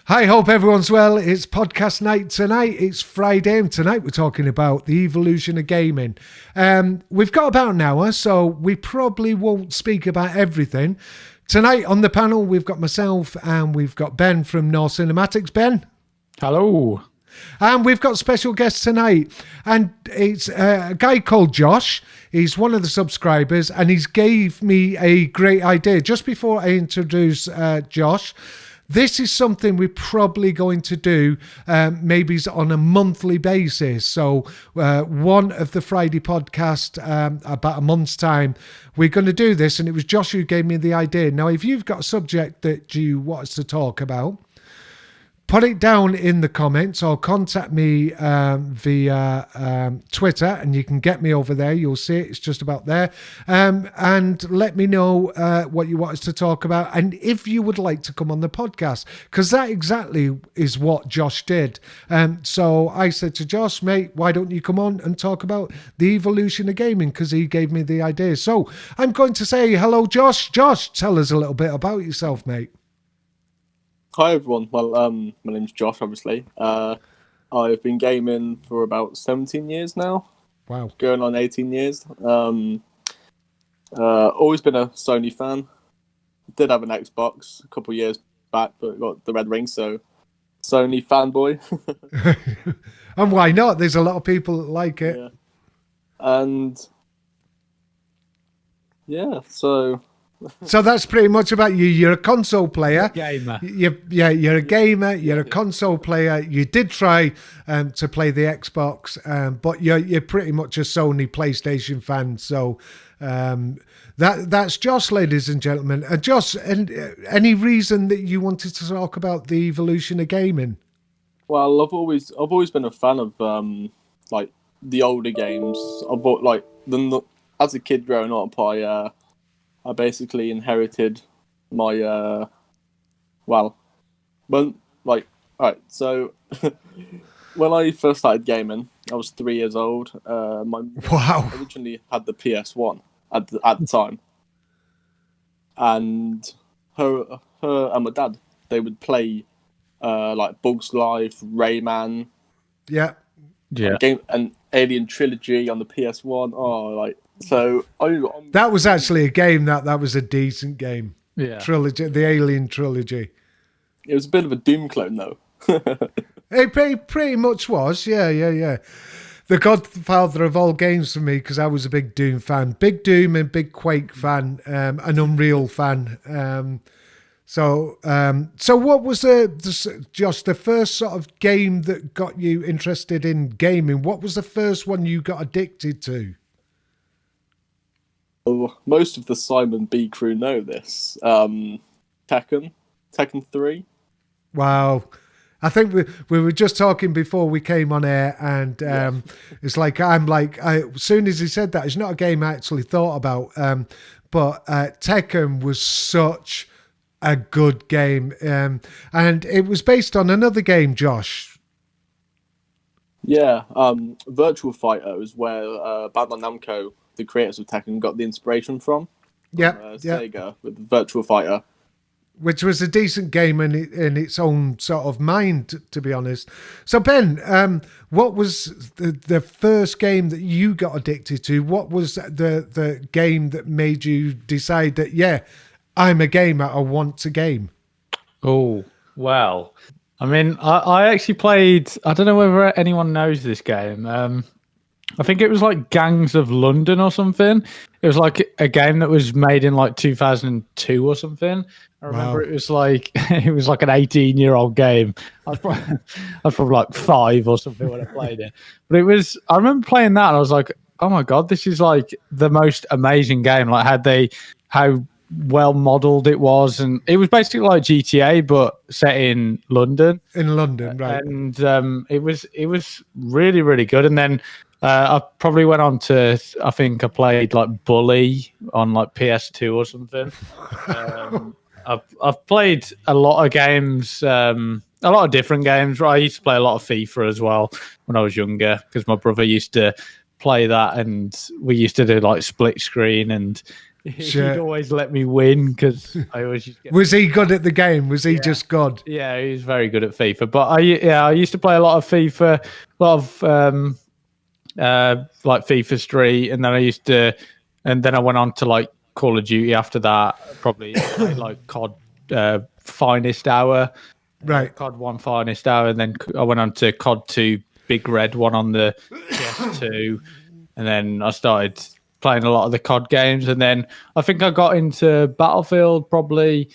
Hi, hope everyone's well. It's podcast night tonight. It's Friday, and tonight we're talking about the evolution of gaming. We've got about an hour, so we probably won't speak about everything. Tonight on the panel, we've got myself and we've got Ben from North Cinematics. Ben? Hello. And we've got special guests tonight, and it's a guy called Josh. He's one of the subscribers, and he's gave me a great idea. Just before I introduce Josh, this is something we're probably going to do maybe on a monthly basis. So one of the Friday podcast, about a month's time, we're going to do this. And it was Josh who gave me the idea. Now, if you've got a subject that you want us to talk about, put it down in the comments or contact me via Twitter, and you can get me over there. You'll see it. It's just about there. And let me know what you want us to talk about, and if you would like to come on the podcast, because that exactly is what Josh did. So I said to Josh, mate, why don't you come on and talk about the evolution of gaming, because he gave me the idea. So I'm going to say hello, Josh. Josh, tell us a little bit about yourself, mate. Hi everyone, well my name's Josh, obviously. I've been gaming for about 17 years now. Wow. Going on 18 years. Always been a Sony fan. Did have an Xbox a couple of years back, but got the red ring, so Sony fanboy. And why not? There's a lot of people that like it. Yeah. And yeah, so that's pretty much about you. You're a console player. Gamer. You're a gamer. You're a console player. You did try to play the Xbox, but you're pretty much a Sony PlayStation fan. So that's Josh, ladies and gentlemen. Josh, and any reason that you wanted to talk about the evolution of gaming? well, I've always been a fan of like the older games. As a kid growing up, I basically inherited my, so when I first started gaming, I was 3 years old. My Wow. originally had the PS1 at the time. And her and my dad, they would play like Bugs Life, Rayman, Yeah. and Alien Trilogy on the PS1. So That was actually a game that was a decent game. Yeah. Trilogy, the Alien Trilogy. it was a bit of a Doom clone, though. It pretty much was. Yeah. The godfather of all games for me, because I was a big Doom fan. Big Doom and big Quake fan, an Unreal fan. So what was Josh, the first sort of game that got you interested in gaming? What was the first one you got addicted to? Most of the Simon B crew know this. Tekken 3. Wow. I think we were just talking before we came on air, and it's like, as soon as he said that, it's not a game I actually thought about, but Tekken was such a good game, and it was based on another game, Josh. Yeah, Virtual Fighter is where Bandai Namco, the creators of Tekken, got the inspiration from. Sega with Virtual Fighter. Which was a decent game in its own sort of mind, to be honest. So, Ben, what was the first game that you got addicted to? What was the game that made you decide that, yeah, I'm a gamer, I want to game? Oh, well. I mean, I actually played... I don't know whether anyone knows this game. I think it was like Gangs of London or something. It was like a game that was made in like 2002 or something. I remember It was like an 18-year-old game. I was probably like 5 or something when I played it. But I remember playing that and I was like, oh my God, this is like the most amazing game. Like how well modeled it was, and it was basically like GTA but set in London. In London, right? And it was really, really good. And then I probably went on to, I think I played like Bully on like PS2 or something. I've played a lot of games, a lot of different games. I used to play a lot of FIFA as well when I was younger, because my brother used to play that, and we used to do like split screen, and He'd always let me win because I always just get. Was he good at the game? Was he just good? Yeah, he's very good at FIFA. But I used to play a lot of FIFA, a lot of like FIFA Street, and then I went on to like Call of Duty after that. Probably played, like COD Finest Hour, Right? COD 1 Finest Hour, and then I went on to COD 2 Big Red one on the PS2, and then I started playing a lot of the COD games, and then I think I got into Battlefield probably.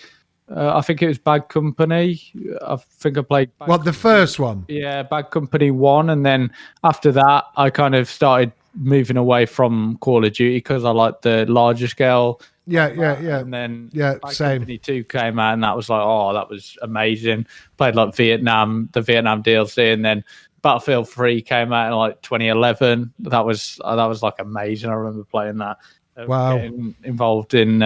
I think it was Bad Company. I think I played. The first one? Yeah, Bad Company 1, and then after that, I kind of started moving away from Call of Duty because I liked the larger scale. Yeah. And then Bad same. Company 2 came out, and that was like, oh, that was amazing. Played like the Vietnam DLC, and then Battlefield 3 came out in like 2011. That was like amazing. I remember playing that. Wow. Getting involved in.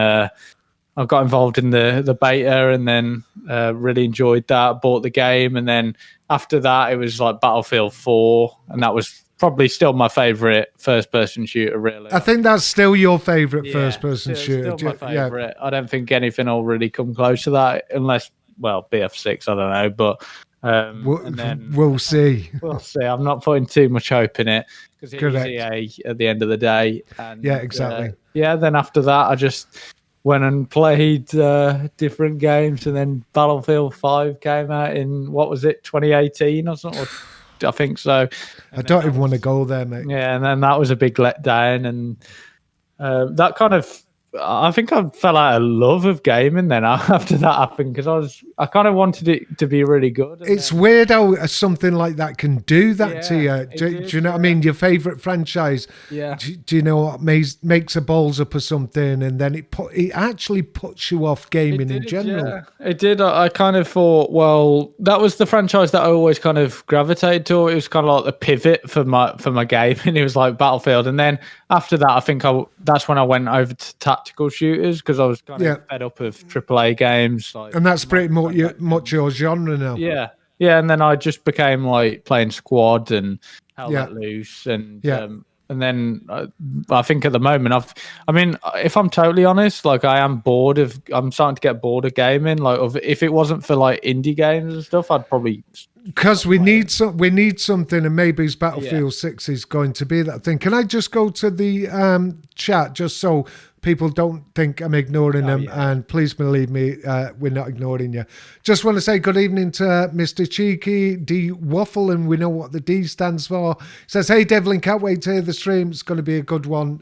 I got involved in the beta, and then really enjoyed that. Bought the game, and then after that, it was like Battlefield 4, and that was probably still my favorite first-person shooter. Really, I think that's still your favorite first-person shooter. Still my favorite. I don't think anything will really come close to that, unless BF6. I don't know, but we'll see. We'll see. I'm not putting too much hope in it because it is EA at the end of the day. And, yeah, exactly. Then after that, I just went and played different games, and then Battlefield 5 came out in, what was it, 2018 or something? I think so. And I don't even want to go there, mate. Yeah, and then that was a big letdown, and that kind of, I think I fell out of love of gaming then after that happened, because I kind of wanted it to be really good. It's weird how something like that can do that to you. Do you know what I mean? Your favourite franchise. Yeah. Do you know what makes a balls up or something, and then it actually puts you off gaming in general. Yeah. It did. I kind of thought, well, that was the franchise that I always kind of gravitated to. It was kind of like the pivot for my gaming. It was like Battlefield, and then after that, I think that's when I went over to tactical shooters, because I was kind of fed up of AAA games. And that's pretty much your genre now. Yeah, and then I just became like playing squad and Hell Let Loose, and then I think at the moment if I'm totally honest, like I'm starting to get bored of gaming. Like if it wasn't for like indie games and stuff, I'd probably. Because we need something, and maybe it's Battlefield 6 is going to be that thing. Can I just go to the chat just so people don't think I'm ignoring them? And please believe me, we're not ignoring you. Just want to say good evening to Mr. Cheeky D Waffle, and we know what the D stands for. He says, "Hey Devlin, can't wait to hear the stream. It's going to be a good one."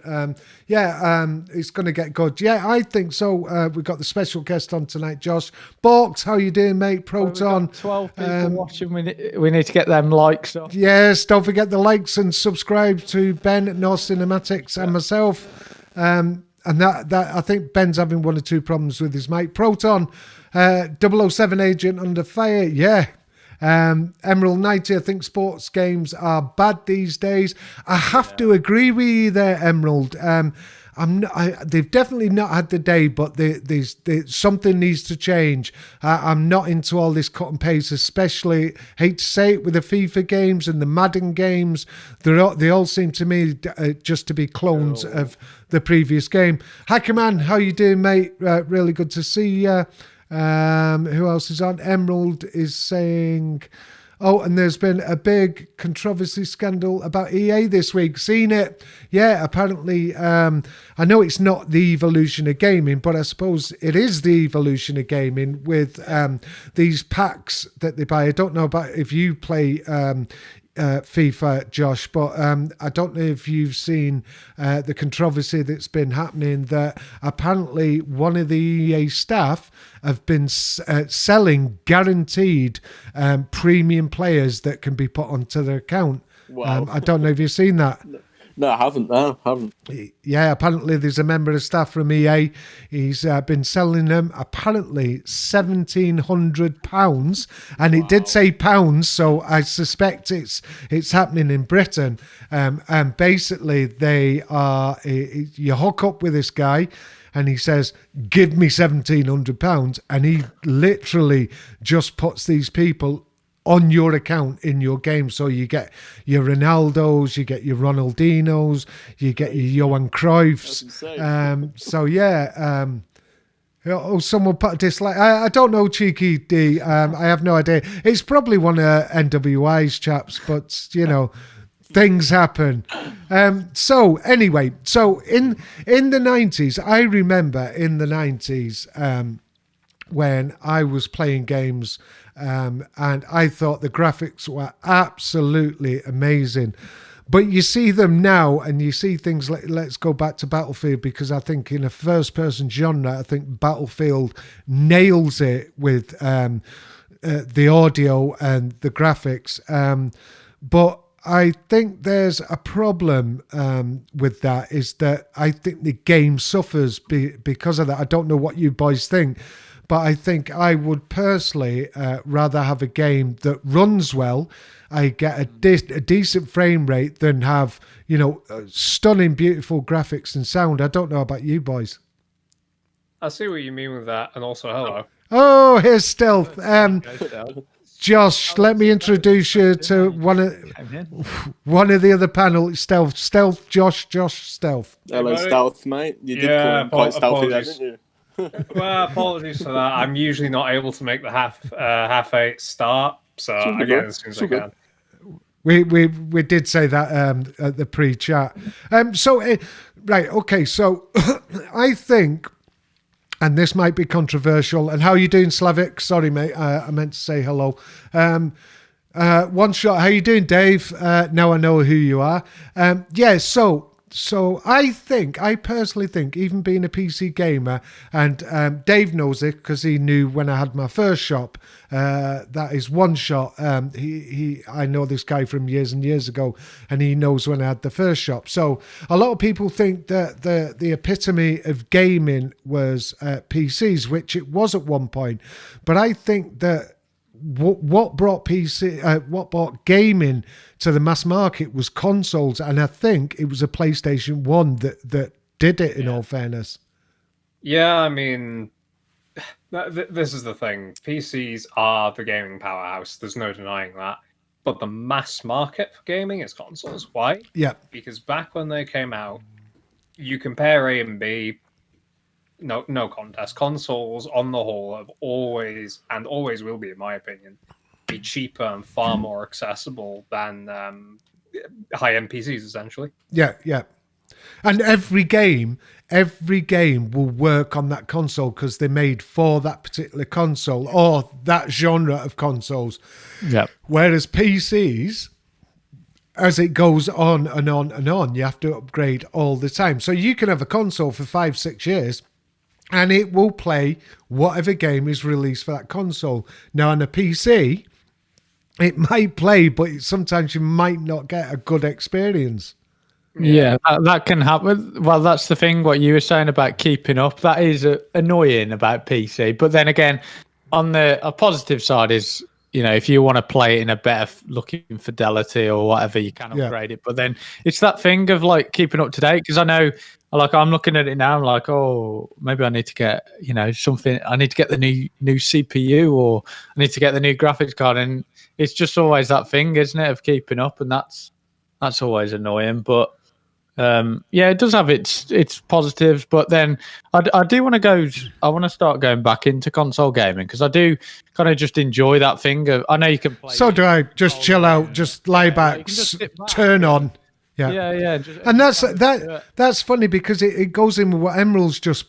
It's going to get good. Yeah, I think so. We've got the special guest on tonight, Josh Borks. How you doing, mate? Proton. 12 people watching. We need to get them likes up. Yes, don't forget the likes and subscribe to Ben at North Cinematics and myself. And that I think Ben's having one or two problems with his mic. Proton, 007 agent under fire. Yeah. Emerald 90, I think sports games are bad these days. I have to agree with you there, Emerald. They've definitely not had the day, but something needs to change. I'm not into all this cut and paste, especially, hate to say it, with the FIFA games and the Madden games. They all seem to me just to be clones of the previous game. Hackerman, how you doing, mate? Really good to see you. Who else is on? Emerald is saying... Oh, and there's been a big controversy scandal about EA this week. Seen it? Yeah, apparently, I know it's not the evolution of gaming, but I suppose it is the evolution of gaming with these packs that they buy. I don't know about if you play FIFA, Josh, but I don't know if you've seen the controversy that's been happening, that apparently one of the EA staff have been selling guaranteed premium players that can be put onto their account. Wow. I don't know if you've seen that. No, I haven't. Yeah, apparently there's a member of staff from EA. He's been selling them apparently £1,700, and it did say pounds, so I suspect it's happening in Britain. And basically, they are you hook up with this guy, and he says, "Give me £1,700," and he literally just puts these people on your account in your game. So you get your Ronaldos, you get your Ronaldinos, you get your Johan Cruyffs. So yeah. Oh, someone put a dislike. I don't know, Cheeky D. I have no idea. It's probably one of NWI's chaps, but you know, things happen. So anyway, so in the 90s, I remember in the 90s when I was playing games, and I thought the graphics were absolutely amazing. But you see them now, and you see things like, let's go back to Battlefield, because I think in a first-person genre, I think Battlefield nails it with the audio and the graphics. But I think there's a problem with that, is that I think the game suffers because of that. I don't know what you boys think, but I think I would personally rather have a game that runs well, I get a decent frame rate, than have, you know, stunning, beautiful graphics and sound. I don't know about you boys. I see what you mean with that, and also hello. Oh, here's Stealth. Josh, let me introduce you to one of the other panel. Stealth, Josh, Stealth. Hello, Stealth, mate. You did call him quite stealthy there, didn't you? Well, apologies for that. I'm usually not able to make the half 8 start, so I get it as soon as I can. We did say that at the pre-chat. Right, okay. So I think, and this might be controversial. And how are you doing, Slavic? Sorry, mate. I meant to say hello. One shot. How you doing, Dave? Now I know who you are. So I personally think, even being a PC gamer, and Dave knows it because he knew when I had my first shop, that is One Shot. I know this guy from years and years ago, and he knows when I had the first shop. So a lot of people think that the epitome of gaming was PCs, which it was at one point. But I think that what brought gaming to the mass market was consoles, and I think it was a PlayStation 1 that did it, in all fairness. Yeah, I mean, this is the thing. PCs are the gaming powerhouse. There's no denying that. But the mass market for gaming is consoles. Why? Yeah. Because back when they came out, you compare A and B, no contest. Consoles, on the whole, have always will be, in my opinion, be cheaper and far more accessible than high-end PCs, essentially. Yeah. And every game will work on that console because they're made for that particular console or that genre of consoles. Yeah. Whereas PCs, as it goes on and on and on, you have to upgrade all the time. So you can have a console for 5-6 years, and it will play whatever game is released for that console. Now, on a PC, it might play, but sometimes you might not get a good experience. Yeah, that can happen. Well, that's the thing, what you were saying about keeping up. That is annoying about PC. But then again, on the positive side is, you know, if you want to play it in a better looking fidelity or whatever, you can upgrade it. But then it's that thing of like keeping up to date, because I know, like, I'm looking at it now, I'm like, oh, maybe I need to get, you know, something. I need to get the new CPU, or I need to get the new graphics card. And it's just always that thing, isn't it, of keeping up? And that's always annoying. But yeah, it does have its positives. But then I do want to start going back into console gaming, because I do kind of just enjoy that thing of, I know you can play. So do I. Just chill out, just lie back, turn on. Yeah. And that's funny, because it goes in with what Emerald's just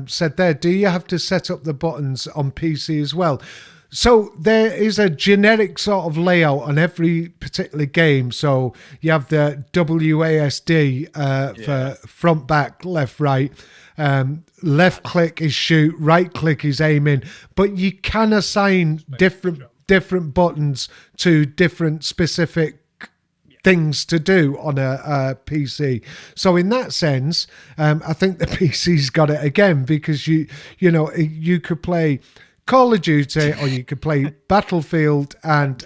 said there. Do you have to set up the buttons on PC as well? So there is a generic sort of layout on every particular game. So you have the WASD for front, back, left, right. Left click is shoot, right click is aiming. But you can assign different buttons to different specific things to do on a PC. So in that sense, I think the PC's got it again, because you could play Call of Duty, or you could play Battlefield, and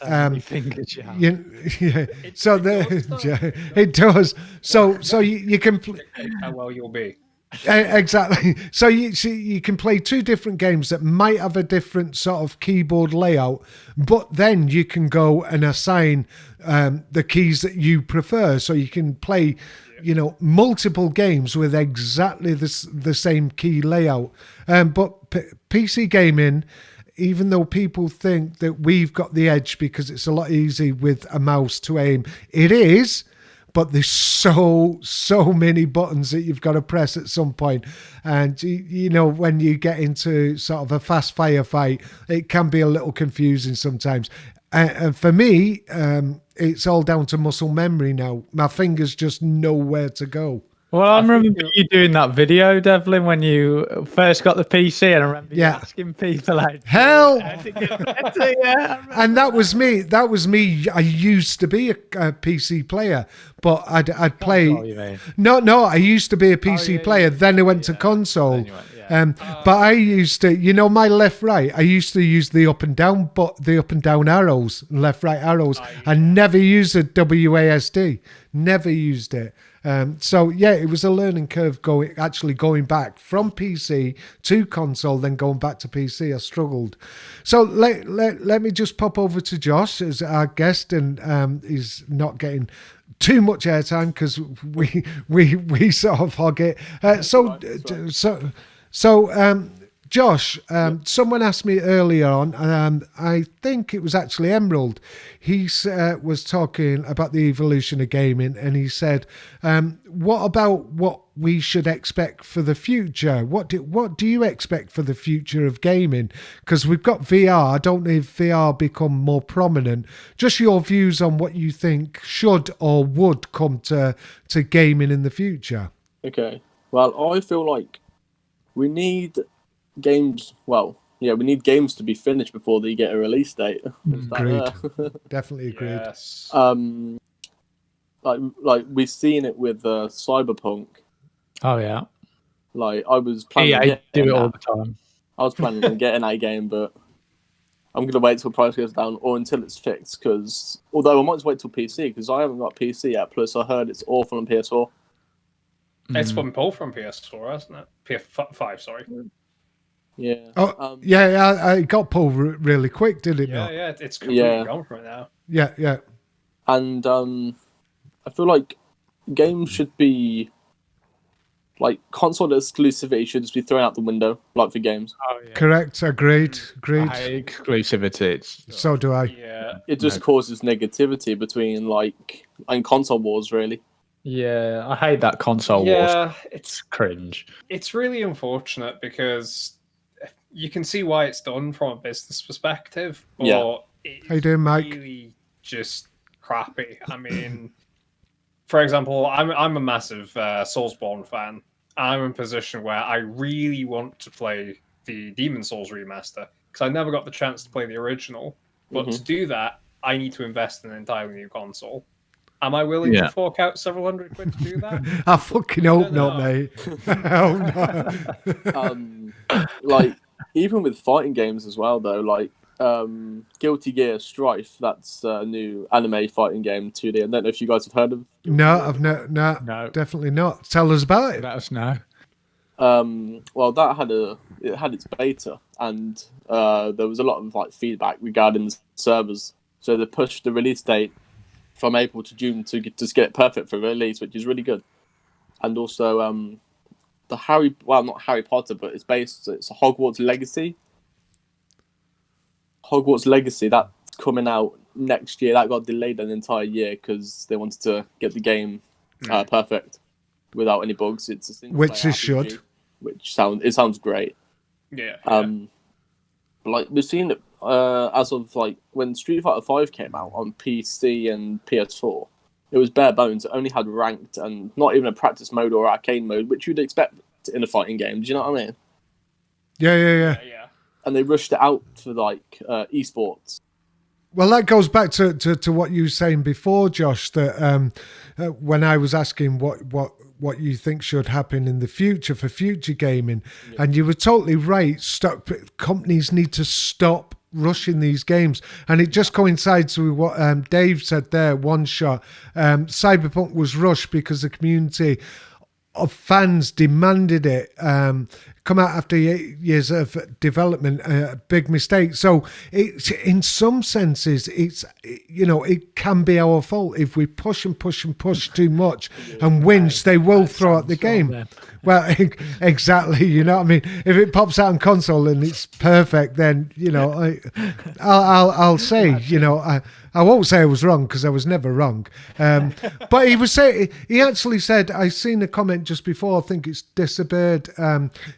it does. So you can play how well you'll be. Exactly. So you can play two different games that might have a different sort of keyboard layout, but then you can go and assign the keys that you prefer. So you can play, multiple games with exactly the same key layout. But PC gaming, even though people think that we've got the edge because it's a lot easier with a mouse to aim, it is. But there's so many buttons that you've got to press at some point. And, when you get into sort of a fast firefight, it can be a little confusing sometimes. And for me, it's all down to muscle memory now. My fingers just know where to go. Well, I remember you doing that video, Devlin, when you first got the PC, and I remember you asking people like, hell, yeah, and that was me. That was me. I used to be a PC player, but I'd play. No, I used to be a PC player. Then I went to console. But I used to, my left right. I used to use the up and down, arrows, left right arrows. I never used a WASD. Never used it. So yeah, it was a learning curve going back from PC to console, then going back to PC. I struggled. So let me just pop over to Josh as our guest, and he's not getting too much airtime because we sort of hog it. So Josh, someone asked me earlier on, I think it was actually Emerald. He was talking about the evolution of gaming, and he said, what about what we should expect for the future? What do you expect for the future of gaming? Because we've got VR. I don't know if VR become more prominent. Just your views on what you think should or would come to gaming in the future. Okay. Well, I feel like we need games. Well, yeah, we need games to be finished before they get a release date. Agreed. Definitely agreed. Yes. Like we've seen it with Cyberpunk. Oh yeah. Like I was planning. Yeah, I do it all the time. I was planning on getting that game, but I'm gonna wait till price goes down or until it's fixed. Because although I might just wait till PC because I haven't got PC yet. Plus, I heard it's awful on PS4. It's been pulled from PS4, hasn't it? PS5, sorry. Yeah. Oh, yeah. It got pulled really quick, did it not? Yeah. It's completely gone from it now. Yeah. And I feel like games should be like console exclusivity should just be thrown out the window, like for games. Oh, yeah. Correct. Agreed. I hate exclusivity. So do I. Yeah. It just causes negativity between and console wars, really. Yeah, I hate that console wars. Yeah, It's cringe. It's really unfortunate because you can see why it's done from a business perspective, but How you doing, Mike? really just crappy. I mean, for example, I'm a massive Soulsborne fan. I'm in a position where I really want to play the Demon Souls remaster because I never got the chance to play the original. But to do that, I need to invest in an entirely new console. Am I willing to fork out several hundred quid to do that? I fucking hope not, mate. Like even with fighting games as well, though, Guilty Gear Strife, that's a new anime fighting game 2D. I don't know if you guys have heard of. No, I've no, definitely not. Tell us about it. Let us know. Well, that had its beta, and there was a lot of feedback regarding the servers. So they pushed the release date from April to June to just get it perfect for release, which is really good. And also, not Harry Potter, but it's Hogwarts Legacy. Hogwarts Legacy, that's coming out next year. That got delayed an entire year because they wanted to get the game perfect without any bugs. It's a single which player it should. RPG, which sounds great. Yeah. But we've seen it as of when Street Fighter 5 came out on PC and PS4. It was bare bones. It only had ranked and not even a practice mode or arcade mode, which you'd expect in a fighting game. Do you know what I mean? Yeah. And they rushed it out for esports. Well, that goes back to what you were saying before, Josh, that when I was asking what you think should happen in the future for future gaming, and you were totally right. Companies need to stop rushing these games, and it just coincides with what Dave said there. One shot, Cyberpunk was rushed because the community of fans demanded it. Come out after years of development, a big mistake. So it's, in some senses, it's, it can be our fault if we push and push and push too much and whinge. They will throw out the game. Well, exactly. You know what I mean? If it pops out on console and it's perfect, then I'll say, I won't say I was wrong because I was never wrong. But he actually said, I seen a comment just before, I think it's Disabird.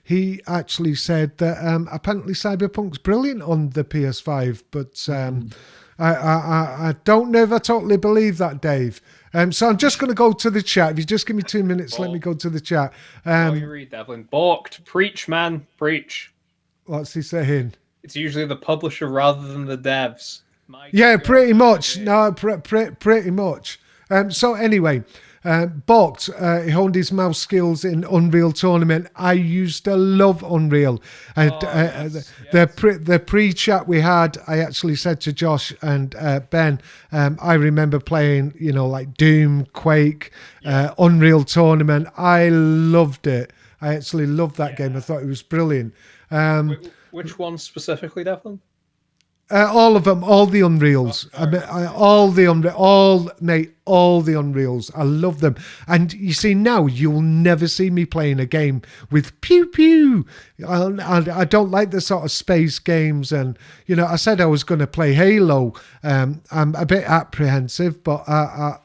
He actually said that apparently Cyberpunk's brilliant on the PS5, but I don't know if I totally believe that, Dave. So I'm just going to go to the chat. If you just give me 2 minutes, let me go to the chat. You read, Devlin. Balked. Preach, man. Preach. What's he saying? It's usually the publisher rather than the devs. Yeah, pretty much. No, pretty much. So anyway, Balked, he honed his mouse skills in Unreal Tournament. I used to love Unreal. And the pre-chat we had, I actually said to Josh and Ben, I remember playing, like Doom, Quake, Unreal Tournament. I loved it. I actually loved that game. I thought it was brilliant. Which one specifically, Devlin? All of them, all the Unreals. All the Unreals. I love them. And you see, now you'll never see me playing a game with pew pew. I don't like the sort of space games. And, I said I was going to play Halo. I'm a bit apprehensive, but I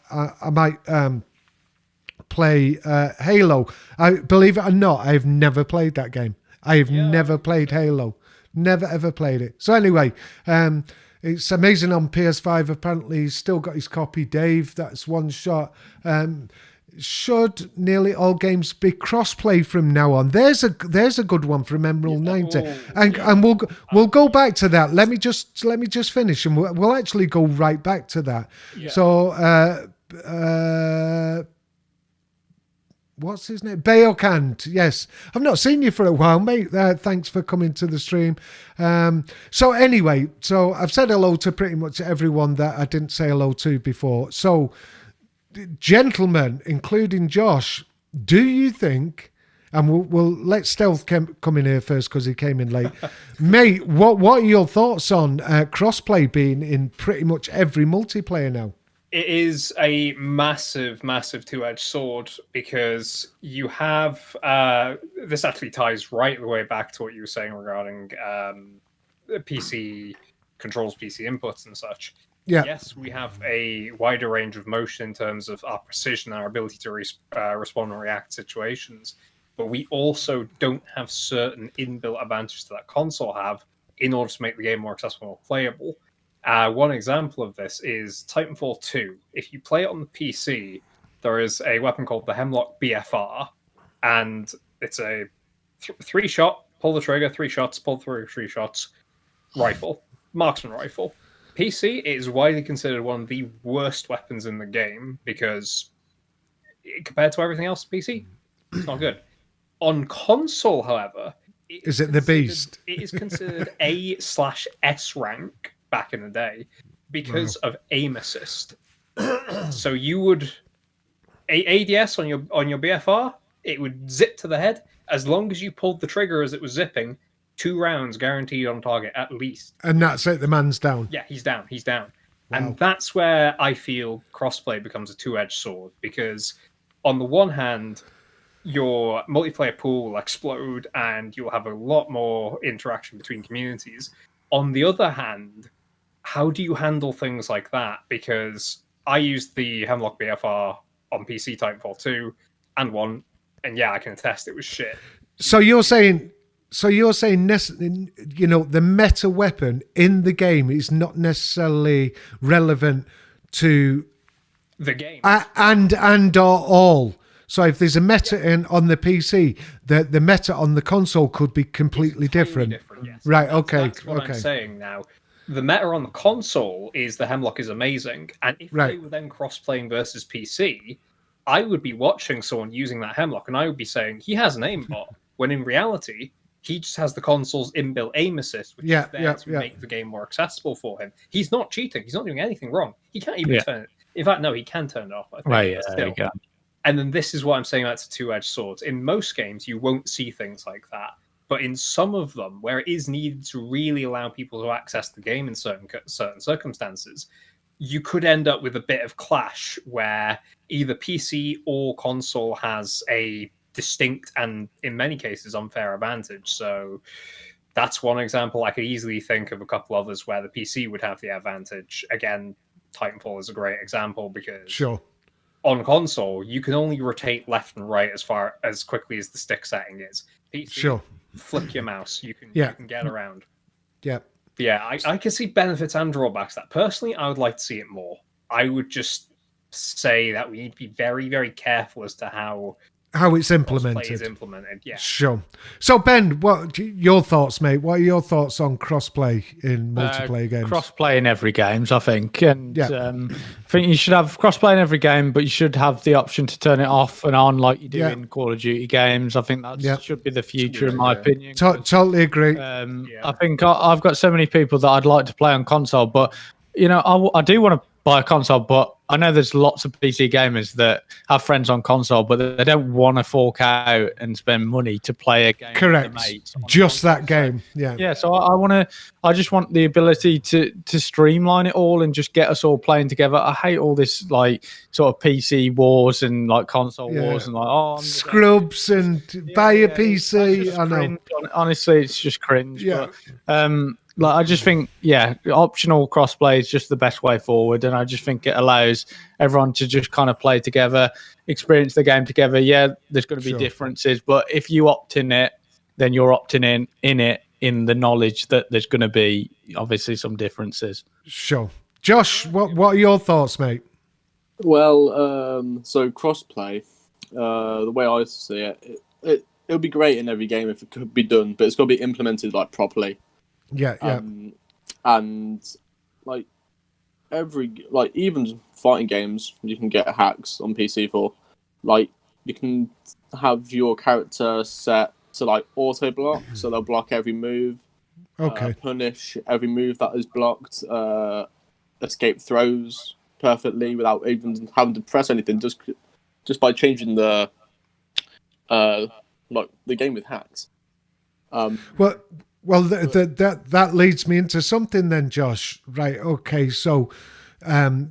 might play Halo. Believe it or not, I've never played that game. I have never played Halo. Never ever played it. So anyway, it's amazing on PS5. Apparently, he's still got his copy. Dave, that's one shot. Should nearly all games be cross-play from now on? There's a good one from Emerald 90, and we'll go back to that. Let me just finish, and we'll actually go right back to that. Yeah. So. What's his name? Beokant. Yes. I've not seen you for a while, mate. Thanks for coming to the stream. So anyway, I've said hello to pretty much everyone that I didn't say hello to before. So, gentlemen, including Josh, do you think, and we'll let Stealth come in here first because he came in late. Mate, what are your thoughts on crossplay being in pretty much every multiplayer now? It is a massive, massive two-edged sword because you have this actually ties right the way back to what you were saying regarding PC controls, PC inputs and such. Yeah. Yes, we have a wider range of motion in terms of our precision and our ability to respond and react to situations, but we also don't have certain inbuilt advantages that console have in order to make the game more accessible and playable. One example of this is Titanfall 2. If you play it on the PC, there is a weapon called the Hemlock BFR, and it's a 3-shot, pull the trigger, 3 shots, pull through 3 shots, rifle, marksman rifle. PC is widely considered one of the worst weapons in the game because compared to everything else on PC, it's not good. On console, however, is it the beast? It is considered A/S rank back in the day because of aim assist. So you would ADS on your BFR, it would zip to the head as long as you pulled the trigger as it was zipping. 2 rounds guaranteed on target at least. And that's it, the man's down. Yeah, he's down. Wow. And that's where I feel crossplay becomes a two-edged sword, because on the one hand, your multiplayer pool will explode and you'll have a lot more interaction between communities. On the other hand, how do you handle things like that? Because I used the Hemlock BFR on PC Titanfall 2 and 1, and yeah, I can attest it was shit. So you're saying, the meta weapon in the game is not necessarily relevant to the game and all. So if there's a meta on the PC, the meta on the console could be completely different. Yes. Right? Okay. That's what I'm saying now. The meta on the console is the Hemlock is amazing, and if they were then cross-playing versus PC, I would be watching someone using that Hemlock, and I would be saying he has an aimbot, when in reality he just has the console's inbuilt aim assist, which is there to make the game more accessible for him. He's not cheating. He's not doing anything wrong. He can't even turn it. In fact, no, he can turn it off. I think, there you go. And then this is what I'm saying, that's a two-edged sword. In most games, you won't see things like that. But in some of them, where it is needed to really allow people to access the game in certain circumstances, you could end up with a bit of clash where either PC or console has a distinct and, in many cases, unfair advantage. So that's one example. I could easily think of a couple others where the PC would have the advantage. Again, Titanfall is a great example because Sure. on console, you can only rotate left and right as quickly as the stick setting is. PC, Sure. flick your mouse, you can get around. Yeah. But yeah, I can see benefits and drawbacks. That personally, I would like to see it more. I would just say that we need to be very, very careful as to how it's implemented. Is implemented. Yeah. Sure. So Ben, what your thoughts, mate? What are your thoughts on crossplay in multiplayer games? Crossplay in every games, I think, and I think you should have crossplay in every game, but you should have the option to turn it off and on, like you do in Call of Duty games. I think that should be the future, in my opinion. Totally agree. I think I've got so many people that I'd like to play on console, but I do want to buy a console, but I know there's lots of PC gamers that have friends on console, but they don't want to fork out and spend money to play a game. Correct. With their mates just that game. So I just want the ability to streamline it all and just get us all playing together. I hate all this like sort of PC wars and like console wars and like scrubs and buy a PC. I know. Honestly, it's just cringe. Yeah. But, I just think, optional crossplay is just the best way forward, and I just think it allows everyone to just kind of play together, experience the game together. Yeah, there's going to be differences, but if you opt in it, then you're opting in it in the knowledge that there's going to be obviously some differences. Sure. Josh, what are your thoughts, mate? Well, so crossplay, the way I see it, it would be great in every game if it could be done, but it's got to be implemented like properly. And like even fighting games, you can get hacks on PC for. Like you can have your character set to like auto block, so they'll block every move. Punish every move that is blocked. Escape throws perfectly without even having to press anything. Just by changing the game with hacks. Well, that leads me into something then, Josh. Right? Okay, so, if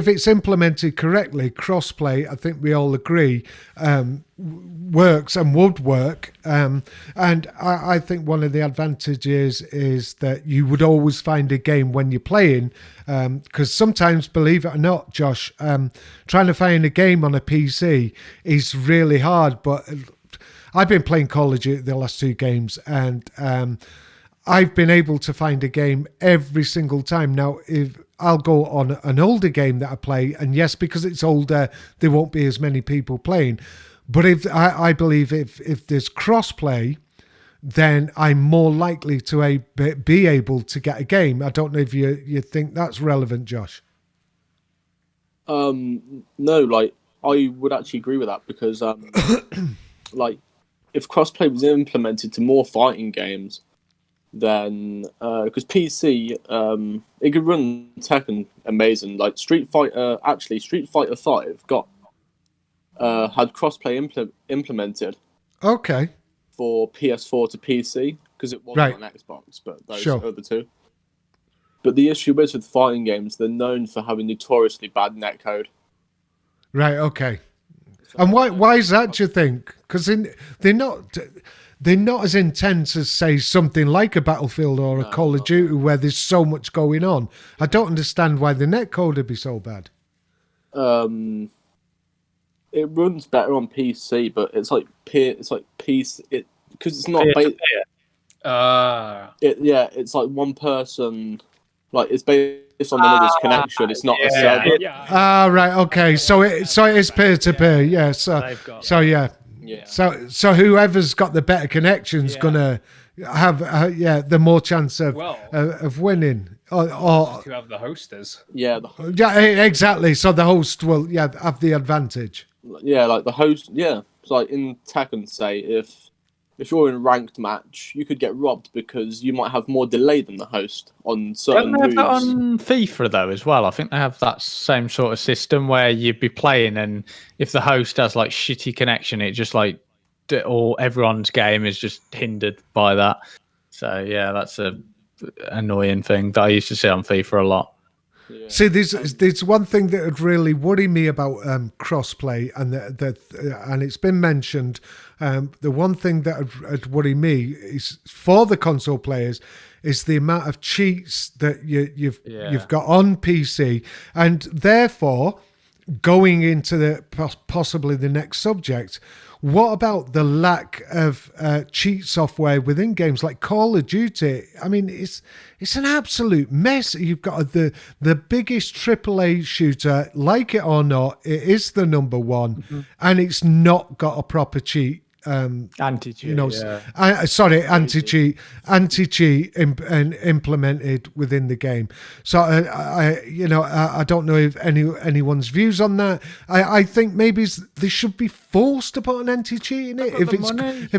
it's implemented correctly, crossplay, I think we all agree, works and would work. And I think one of the advantages is that you would always find a game when you're playing, because sometimes, believe it or not, Josh, trying to find a game on a PC is really hard, but I've been playing Call of Duty the last 2 games, and I've been able to find a game every single time. Now, if I'll go on an older game that I play, and yes, because it's older, there won't be as many people playing. But if I believe if there's cross-play, then I'm more likely to be able to get a game. I don't know if you think that's relevant, Josh. No, like I would actually agree with that because like if crossplay was implemented to more fighting games, then because PC it could run Tekken amazing. Like Street Fighter 5 got had crossplay implemented. Okay. For PS4 to PC because it wasn't on Xbox, but those other two. But the issue is with fighting games, they're known for having notoriously bad netcode. Right. Okay. And why is that, do you think? Because they're not as intense as, say, something like a Battlefield or a Call of Duty where there's so much going on. I don't understand why the netcode would be so bad. It runs better on PC, but it's like PC because it's not based. It's like one person, like it's based on another's connection. It's not a server. Right. Okay. So it is peer to peer. Yeah. So whoever's got the better connection's gonna have the more chance of winning. Or who have the hosters. Yeah. Exactly. So the host will have the advantage. Yeah, like the host. Yeah, it's like in Tekken, say if if you're in a ranked match, you could get robbed because you might have more delay than the host on certain Don't they have that moves. on FIFA though as well? I think they have that same sort of system where you'd be playing, and if the host has like shitty connection, it just like or everyone's game is just hindered by that. So yeah, that's a annoying thing that I used to see on FIFA a lot. Yeah. See, there's one thing that would really worry me about crossplay, and and it's been mentioned. The one thing that would worry me is for the console players is the amount of cheats that you've got on PC, and therefore going into the possibly the next subject. What about the lack of cheat software within games like Call of Duty? I mean, it's an absolute mess. You've got the biggest AAA shooter, like it or not, it is the number one, and it's not got a proper cheat. Anti-cheat, anti-cheat implemented within the game. So I don't know if anyone's views on that. I think maybe they should be forced to put an anti-cheat in it if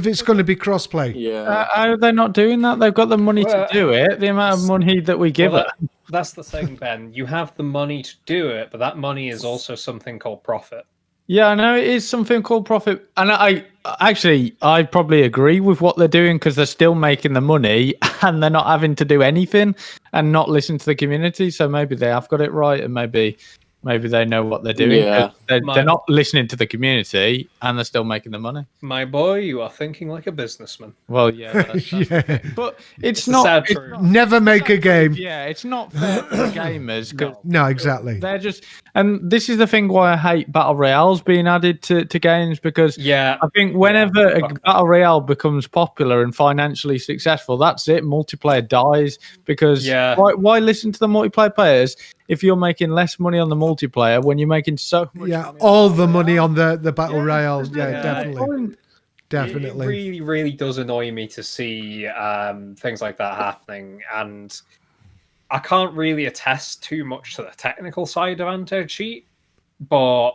it's going to be crossplay. Yeah. How are they not doing that? They've got the money to do it. The amount of money that we give it. That's the thing, Ben. You have the money to do it, but that money is also something called profit. Yeah, I know it is something called profit, and I probably agree with what they're doing because they're still making the money and they're not having to do anything and not listen to the community. So maybe they have got it right, and maybe they know what they're doing. Yeah. They're not listening to the community and they're still making the money. My boy, you are thinking like a businessman. Well, yeah, Yeah. But it's not. Never make a game. Yeah, it's not fair for the gamers. No, exactly. They're just, and this is the thing why I hate battle royales being added to games, because I think whenever a battle royale becomes popular and financially successful, that's it. Multiplayer dies because why listen to the multiplayer players if you're making less money on the multiplayer when you're making so much money all the money on the battle royales. Yeah, definitely. Definitely. It really, really does annoy me to see things like that happening. And I can't really attest too much to the technical side of anti-cheat, but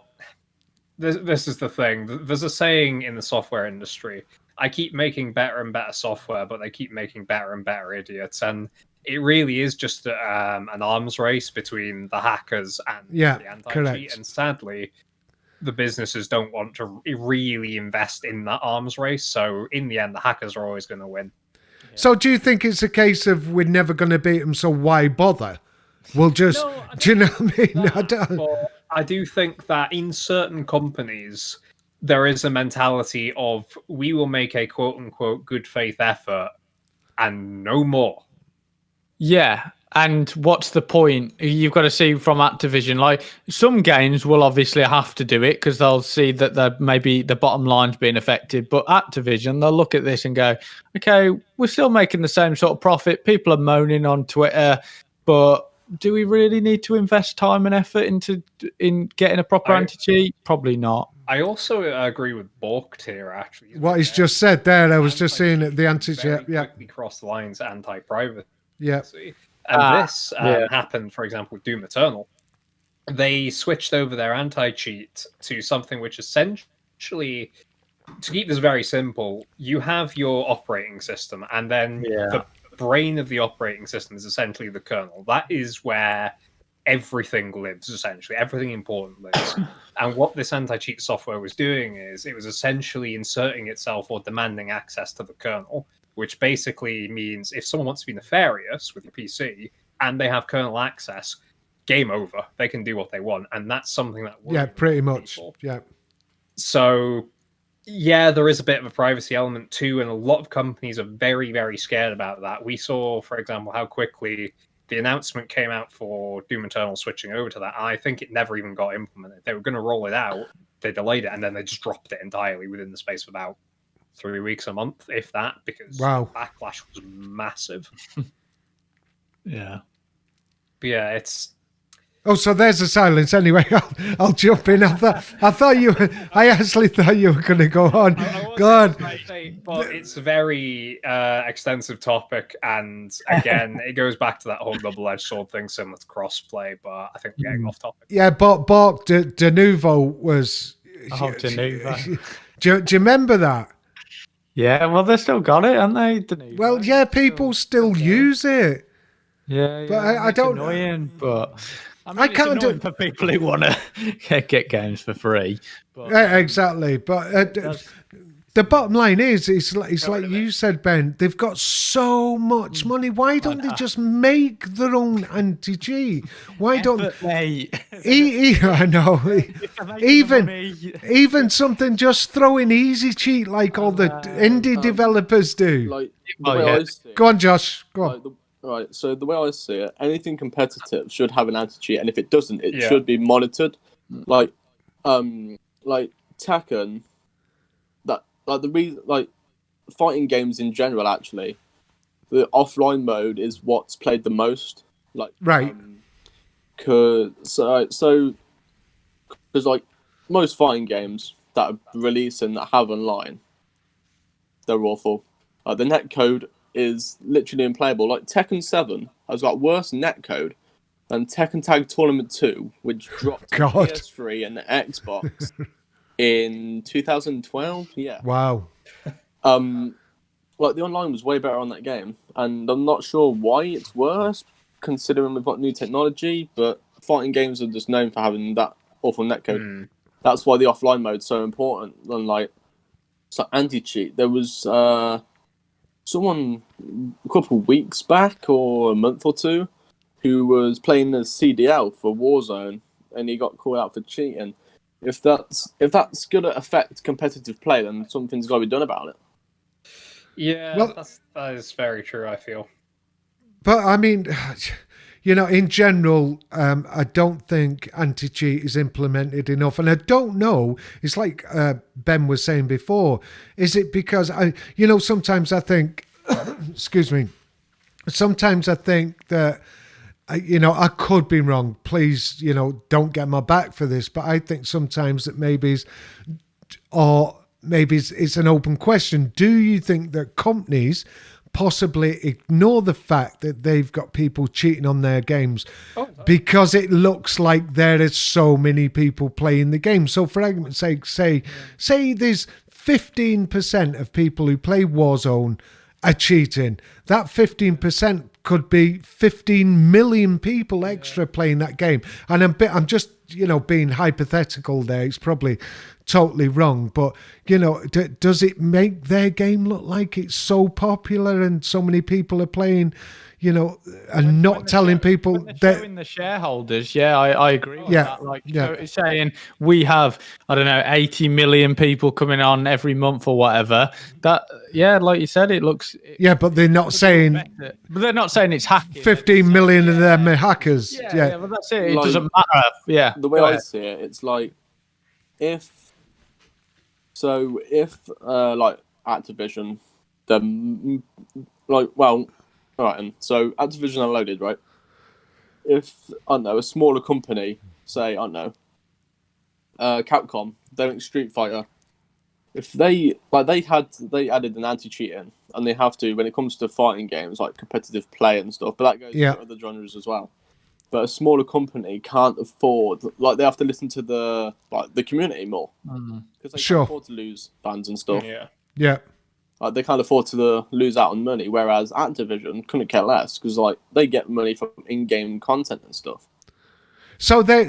this is the thing. There's a saying in the software industry, I keep making better and better software, but they keep making better and better idiots. And it really is just an arms race between the hackers and the anti-cheat. Correct. And sadly, the businesses don't want to really invest in that arms race. So in the end, the hackers are always going to win. So do you think it's a case of we're never going to beat them, so why bother? We'll just... do you know what I mean? I do think that in certain companies, there is a mentality of we will make a quote-unquote good faith effort and no more. Yeah, and what's the point? You've got to see from Activision, like some games will obviously have to do it because they'll see that maybe the bottom line's being affected. But Activision, they'll look at this and go, okay, we're still making the same sort of profit. People are moaning on Twitter, but do we really need to invest time and effort in getting a proper anti-cheat? Probably not. I also agree with Borked here, actually. What he's just said there, I was just saying it, the anti-cheat. Yeah, quickly cross the lines anti-privacy. Yeah. And this happened, for example, with Doom Eternal. They switched over their anti-cheat to something which essentially, to keep this very simple, you have your operating system, and then the brain of the operating system is essentially the kernel. That is where everything lives, essentially. Everything important lives. And what this anti-cheat software was doing is it was essentially inserting itself or demanding access to the kernel, which basically means if someone wants to be nefarious with your PC and they have kernel access, game over. They can do what they want. And that's something that pretty much. Yeah. So, there is a bit of a privacy element too, and a lot of companies are very, very scared about that. We saw, for example, how quickly the announcement came out for Doom Eternal switching over to that. I think it never even got implemented. They were going to roll it out, they delayed it, and then they just dropped it entirely within the space of about 3 weeks, a month, if that, because the backlash was massive. Yeah. But it's... Oh, so there's a silence. Anyway, I'll jump in. I actually thought you were going to go on. God. But it's a very extensive topic, and again, it goes back to that whole double-edged sword thing, similar to crossplay, but I think we're getting off topic. Yeah, but De Novo was... Oh, De Novo. Do you remember that? Yeah, well, they still got it, haven't they? The new Well, version? yeah, people still use it. Yeah, But I it's don't- annoying, but I mean, I it's can't do- annoying for people who want to get games for free. But, Yeah, exactly. But that's- the bottom line is, it's like rid of you said, Ben. They've got so much money. Why don't they just make their own anti-cheat? Why don't? Effort, mate. I know. Making the Even money. even something just throw in easy cheat like all the indie developers do. Like the Oh, way yeah. I see it, Go on, Josh. Go on. like right. So the way I see it, anything competitive should have an anti-cheat, and if it doesn't, it Yeah. should be monitored. Like Tekken, the reason, like fighting games in general, actually, the offline mode is what's played the most. Like Right. Because like most fighting games that are released and that have online, they're awful. The netcode is literally unplayable. Like Tekken 7 has got worse netcode than Tekken Tag Tournament 2, which dropped on God. PS3 and Xbox in 2012. Yeah. Wow. Like the online was way better on that game, and I'm not sure why it's worse considering we've got new technology. But fighting games are just known for having that awful netcode. That's why the offline mode's so important. And like, so anti-cheat. There was someone a couple of weeks back or a month or two who was playing as CDL for Warzone, and he got called out for cheating. If that's going to affect competitive play, then something's got to be done about it. Yeah, Well- that is very true, I feel. But I mean, in general, I don't think anti-cheat is implemented enough, and I don't know. It's like Ben was saying before. Is it because sometimes I think, excuse me, sometimes I think that. I could be wrong. Please, don't get my back for this. But I think sometimes that maybe it's an open question. Do you think that companies possibly ignore the fact that they've got people cheating on their games because it looks like there is so many people playing the game? So for argument's sake, say there's 15% of people who play Warzone are cheating. That 15% could be 15 million people extra playing that game. And I'm just, being hypothetical there. It's probably totally wrong, but does it make their game look like it's so popular and so many people are playing, and not telling people that showing the shareholders? Yeah, I agree with Yeah, that. Like, yeah. it's saying we have, I don't know, 80 million people coming on every month or whatever. That, yeah, like you said, it looks. yeah, but they're not saying But they're not saying it's hacking. 15 million of them are hackers. Yeah, well, that's it. It Like, doesn't matter. Yeah. The way go I ahead. see it, it's like if like Activision, all right, and so Activision Unloaded, right? If I don't know, a smaller company, say I don't know, Capcom, they're in Street Fighter. If they added an anti-cheat in, and they have to when it comes to fighting games like competitive play and stuff, but that goes Yeah. to other genres as well. But a smaller company can't afford, like they have to listen to the community more because they Sure. can't afford to lose fans and stuff. Yeah. Like they can't afford to lose out on money, whereas Activision couldn't care less because like they get money from in-game content and stuff. So there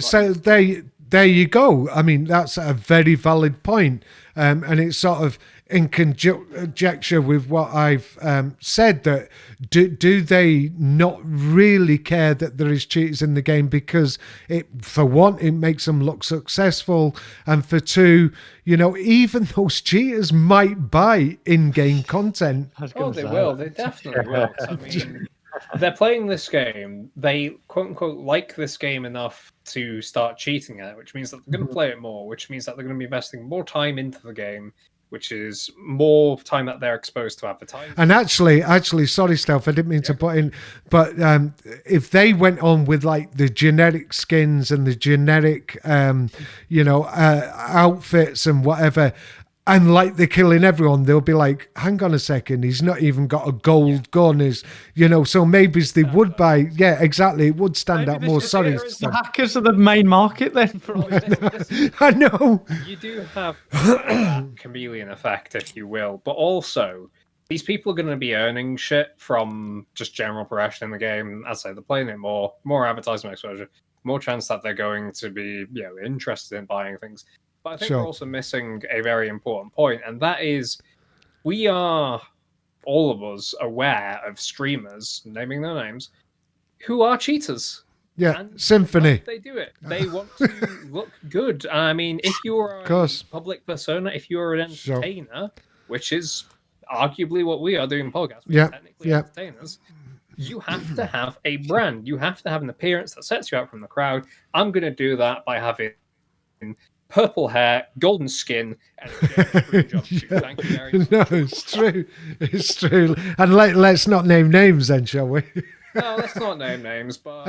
you go. I mean, that's a very valid point. And it's sort of in conjecture with what I've said, that do they not really care that there is cheaters in the game because for one, it makes them look successful, and for two, even those cheaters might buy in-game content. Oh, they will. They definitely will. I mean, they're playing this game. They quote unquote like this game enough to start cheating at it, which means that they're going to play it more, which means that they're going to be investing more time into the game, which is more time that they're exposed to advertising. And actually, sorry, Steph, I didn't mean to put in, but if they went on with like the generic skins and the generic, outfits and whatever, and like they're killing everyone, they'll be like, hang on a second, he's not even got a gold gun, so maybe they would buy, exactly, it would stand out more. Sorry. The hackers are the main market then. For all I know. You do have that chameleon effect, if you will, but also these people are going to be earning shit from just general progression in the game. As I say, they're playing it more advertisement exposure, more chance that they're going to be interested in buying things. But I think we're also missing a very important point, and that is we are, all of us, aware of streamers, naming their names, who are cheaters. Yeah, and Symphony. They do it. They want to look good. I mean, if you're a public persona, if you're an entertainer, which is arguably what we are doing podcasts, we're technically entertainers, you have to have a brand. You have to have an appearance that sets you out from the crowd. I'm going to do that by having purple hair, golden skin, and a job shoot. Thank you very much. No, it's true. And let's not name names then, shall we? No, let's not name names, but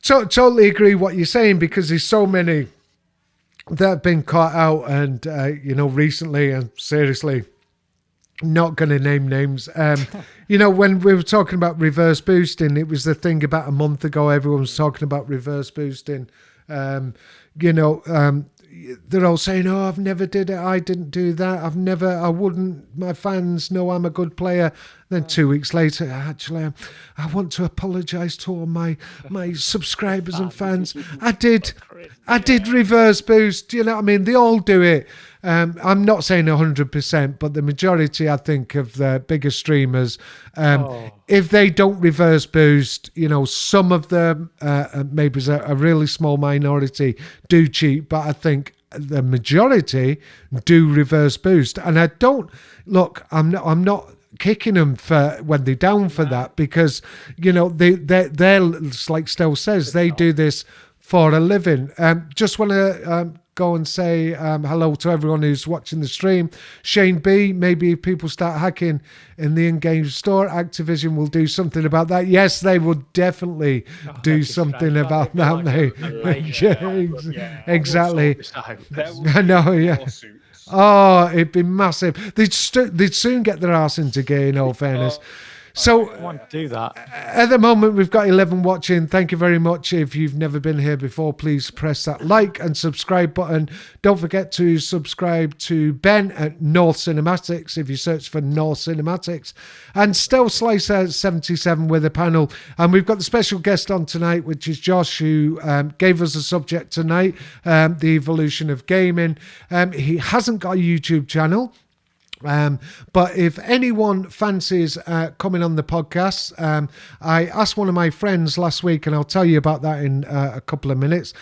totally agree what you're saying, because there's so many that have been caught out, and recently, and seriously, not going to name names. When we were talking about reverse boosting, it was the thing about a month ago. Everyone was talking about reverse boosting. They're all saying, "Oh, I've never did it. I didn't do that. I wouldn't. My fans know I'm a good player." Then 2 weeks later, actually, I want to apologise to all my subscribers and fans. I did reverse boost. You know what I mean? They all do it. I'm not saying 100%, but the majority, I think, of the bigger streamers, if they don't reverse boost, some of them, maybe a really small minority, do cheat, but I think the majority do reverse boost. And I don't look. I'm not kicking them for when they're down for that, because they're like Stel says, they do this for a living. Just want to go and say hello to everyone who's watching the stream. Shane B, maybe if people start hacking in the in-game store, Activision will do something about that. Yes, they will definitely do something about that, mate. Exactly. I know, yeah. Oh, it'd be massive. They'd soon get their arse into gear, in all fairness. So I want to do that. At the moment, we've got 11 watching. Thank you very much. If you've never been here before, please press that like and subscribe button. Don't forget to subscribe to Ben at North Cinematics if you search for North Cinematics, and Stealth Slicer 77 with a panel. And we've got the special guest on tonight, which is Josh, who gave us a subject tonight, the evolution of gaming. He hasn't got a YouTube channel. But if anyone fancies coming on the podcast, I asked one of my friends last week, and I'll tell you about that in a couple of minutes.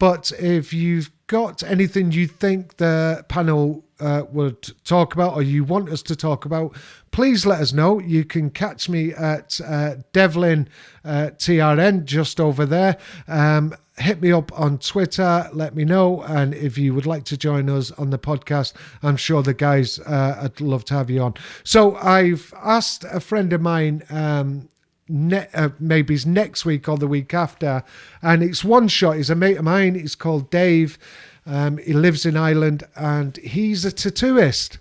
But if you've got anything you think the panel would talk about, or you want us to talk about, please let us know. You can catch me at Devlin TRN just over there. Hit me up on Twitter, let me know. And if you would like to join us on the podcast, I'm sure the guys, I'd love to have you on. So I've asked a friend of mine, maybe it's next week or the week after, and it's one shot. He's a mate of mine. He's called Dave. He lives in Ireland, and he's a tattooist.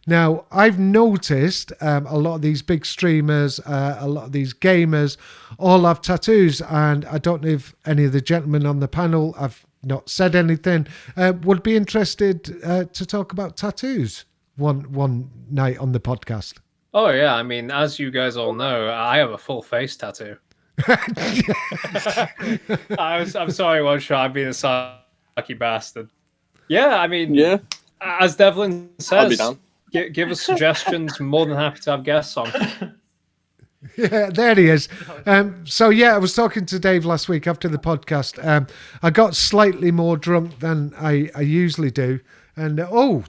Now, I've noticed a lot of these big streamers, a lot of these gamers, all have tattoos, and I don't know if any of the gentlemen on the panel have not said anything, would be interested to talk about tattoos one night on the podcast. Oh, yeah. I mean, as you guys all know, I have a full face tattoo. I'm sorry, one shot. I'm being a sucky bastard. Yeah, I mean, as Devlin says, I'll be down. Give us suggestions. More than happy to have guests on. Yeah, there he is. So I was talking to Dave last week after the podcast. I got slightly more drunk than I usually do. And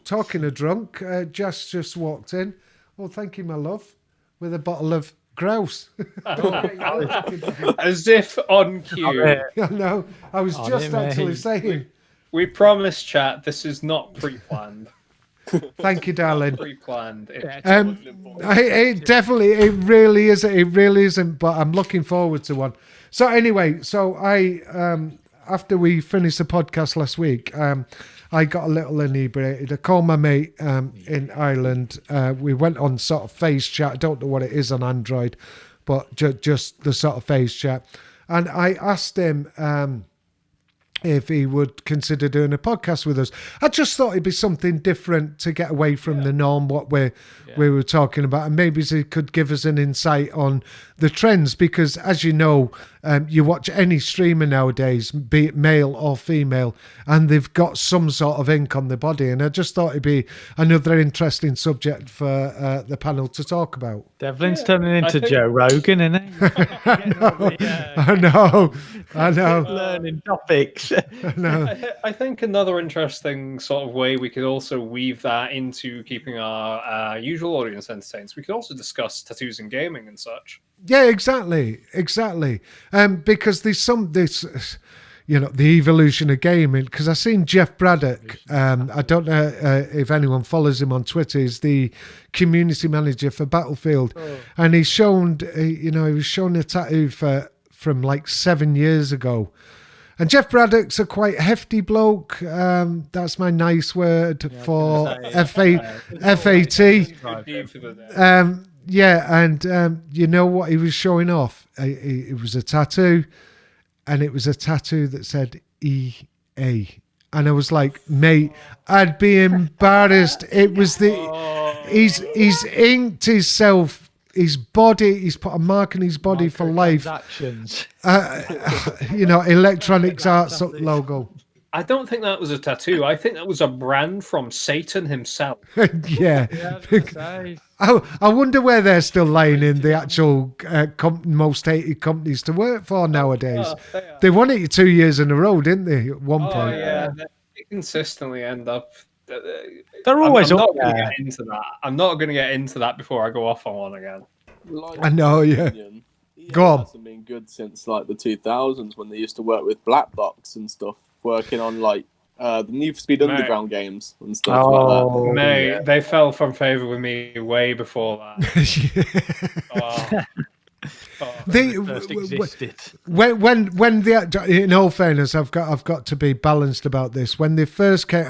talking of drunk, Jess just walked in. Oh, thank you, my love, with a bottle of grouse. As if on cue. No, I was just actually saying. We promise, chat, this is not pre-planned. Thank you, darling. Pre-planned. It definitely, it really isn't. It really isn't. But I'm looking forward to one. So anyway, I after we finished the podcast last week, I got a little inebriated. I called my mate in Ireland. We went on sort of face chat. I don't know what it is on Android, but just the sort of face chat. And I asked him if he would consider doing a podcast with us. I just thought it'd be something different to get away from the norm, what we were talking about, and maybe he could give us an insight on the trends, because as you know, you watch any streamer nowadays, be it male or female, and they've got some sort of ink on their body, and I just thought it'd be another interesting subject for the panel to talk about. Devlin's turning into Joe Rogan, isn't he? I know. Learning topics. I think another interesting sort of way we could also weave that into keeping our usual audience entertained. We could also discuss tattoos and gaming and such. Yeah, exactly. Because there's this, the evolution of gaming. Because I've seen Jeff Braddock. I don't know if anyone follows him on Twitter. He's the community manager for Battlefield, and he's shown, he was shown a tattoo from like 7 years ago. And Jeff Braddock's a quite hefty bloke. That's my nice word for FAT. You know what he was showing off? It was a tattoo, and it was a tattoo that said EA. And I was like, mate, I'd be embarrassed. It was he's inked himself, his body, he's put a mark on his body for life. Electronics Arts logo. I don't think that was a tattoo. I think that was a brand from Satan himself. Yeah. I wonder where they're still lying in the actual most hated companies to work for nowadays. They won it 2 years in a row, didn't they, at one point? Yeah, they consistently end up... They're always I'm up not going to there. get into that. I'm not going to get into that before I go off on one again. I know, yeah. Go on. It hasn't been good since like the 2000s when they used to work with Black Box and stuff, working on like the Need for Speed Underground games and stuff like that. Mate, they fell from favour with me way before that. They First existed. when in all fairness, I've got to be balanced about this. When they first came,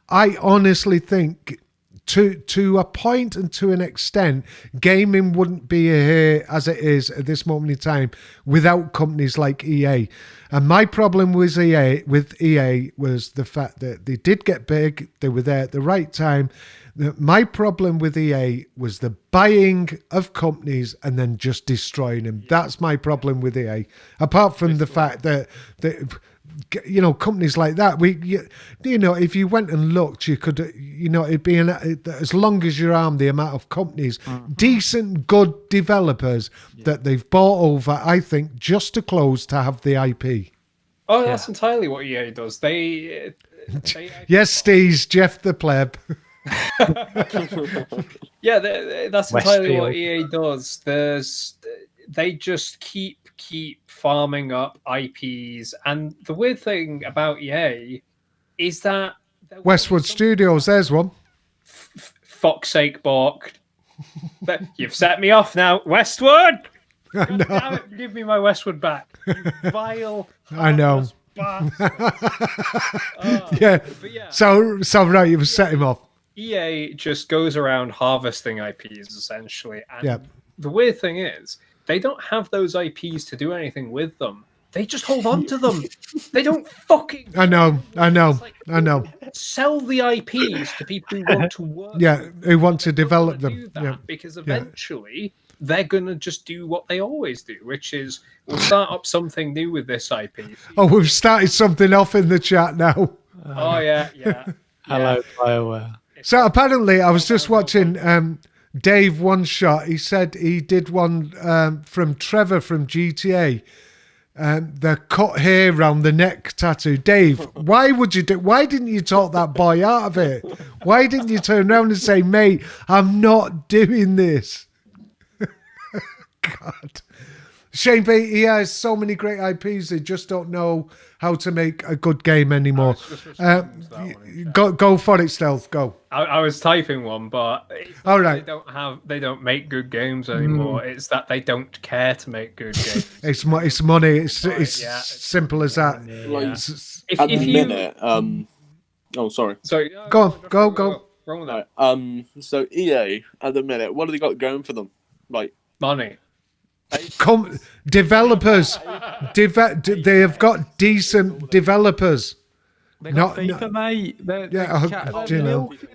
I honestly think to a point and to an extent, gaming wouldn't be here as it is at this moment in time without companies like EA. And my problem with EA was the fact that they did get big, they were there at the right time. My problem with EA was the buying of companies and then just destroying them. That's my problem with EA. Apart from the fact that companies like that, if you went and looked, you could, it'd be as long as your arm, the amount of companies, decent, good developers that they've bought over, I think, just to close to have the IP. Oh, that's entirely what EA does. They yes, Steve's Jeff the pleb. Yeah, that's entirely what Westfield. EA does. They just keep farming up IPs, and the weird thing about EA is that Westwood Studios, there's one. Fuck's sake, Bork. You've set me off now, Westwood. God damn it, give me my Westwood back, you vile. I know. bastard. Yeah. But yeah, So right, you've set him off. EA just goes around harvesting IPs essentially, and Yeah. the weird thing is they don't have those IPs to do anything with them. They just hold on to them. They don't fucking. I know. Sell the IPs to people who want to work. Yeah, who want to develop them. Do that Yeah. because eventually they're gonna just do what they always do, which is we'll start up something new with this IP. Oh, we've started something off in the chat now. Oh yeah. Hello, BioWare. So apparently, I was just watching Dave One Shot. He said he did one from Trevor from GTA. The cut hair around the neck tattoo. Dave, why didn't you talk that boy out of it? Why didn't you turn around and say, mate, I'm not doing this? God. Shane B, he has so many great IPs, they just don't know how to make a good game anymore. just responding to that one in chat. Go for it, Stealth. Go. I was typing one, but it's All not that right. they don't make good games anymore. It's that they don't care to make good games. It's money. It's yeah. simple as that. Like, If at the you minute, oh, sorry. sorry, Go. Wrong with that. Right, so EA at the minute, what have they got going for them? Like, Money. Developers, they have got decent developers. They got FIFA, mate.